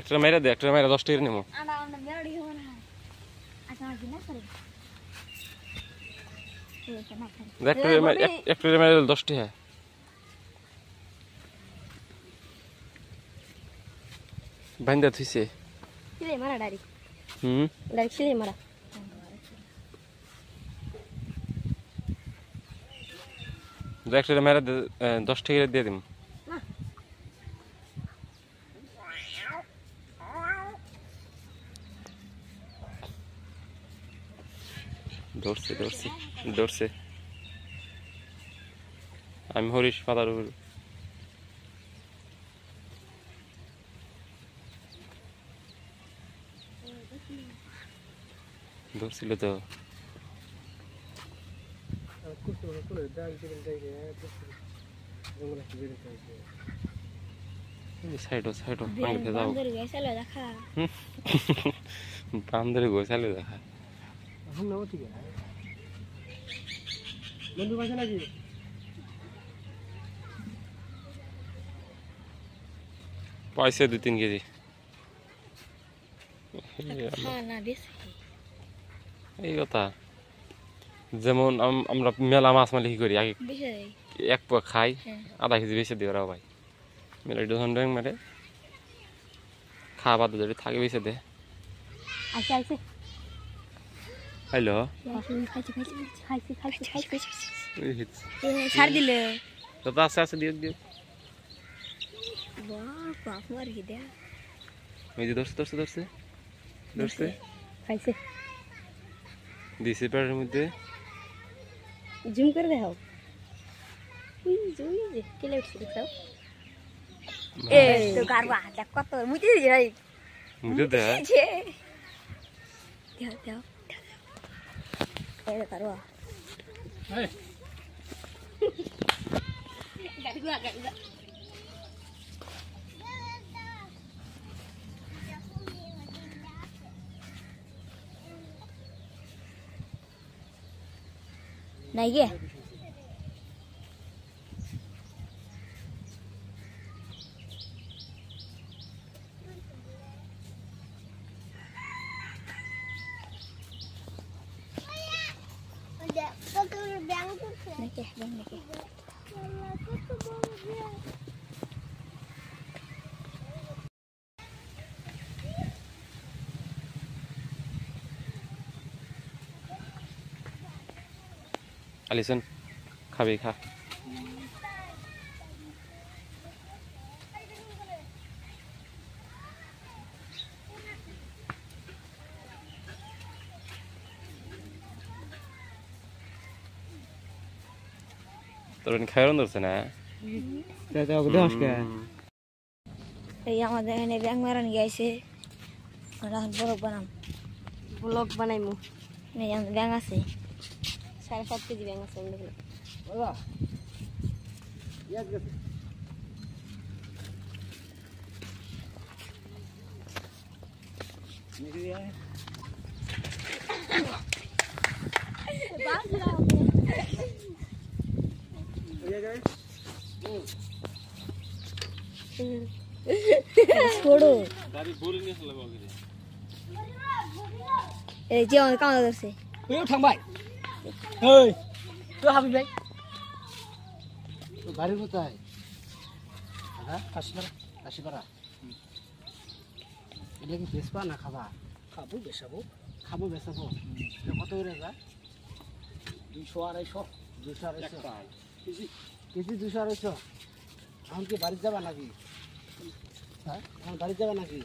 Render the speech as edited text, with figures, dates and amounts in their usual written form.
একটা মেরে দে, একটা মেরে 10 টাকা নেবো। একটা মেরে 10 টাকা। বান্দা থইছে ছিলে মারা ডাইরেক্ট ডাইরেক্ট ছিলে মারা একটা মেরে 10 টাকা দিয়ে দিম। ধরছে ধরছে ধরছে আমি হরিশ পাতার উপর ধরছিল তো সাইডো সাইডো বান্দরে গোছালে দেখা বন্ধু পাইছে নাকি পাইছে 2-3 কেজি এই কথা যেমন আমরা মেলা মাছ মালি কি করি আগে এক পোয়া খাই আধা কেজি বেশি দিই ওরা ভাই মেলা ডজন মেরে খাওয়া বাদ যদি থাকে বেশি দে হ্যালো ছাড় দিলে তো আছে আছে দিও দিও বাপ মার কি দেয়া ওই যে ধরছে ধরছে ধরছে ধরছে খাইছে দিছে পেটের মধ্যে জুম করে দেখাও ওই যে কেলে উঠছে দেখাও এই তো গারবা দেখ কত মুইতে দিই ভাই মুইতে দে দেও দেও এই গারবা এই গারবা নাই গে আলিসন খাবি খা তোর খাইরন ধরছে না এই আমাদের এখানে ব্যাং মারান গেছে ব্লগ বানাইমু এই আমাদের ব্যাং আছে 7.5 কেজি ব্যাং আছে छोड़ो ए जे on কাম করছে ওই থামবাই এই তো হাবিব ভাই তো বাড়ি কোথায় দাদা কাশিপাড়া এটা কি বেসবা না খাবা খাবো বেসাবো কত করে যা 200-250 200-250 কেজি 200-250 এখন কি বাড়ি যাবা নাকি হ্যাঁ এখন বাড়ি যাবা নাকি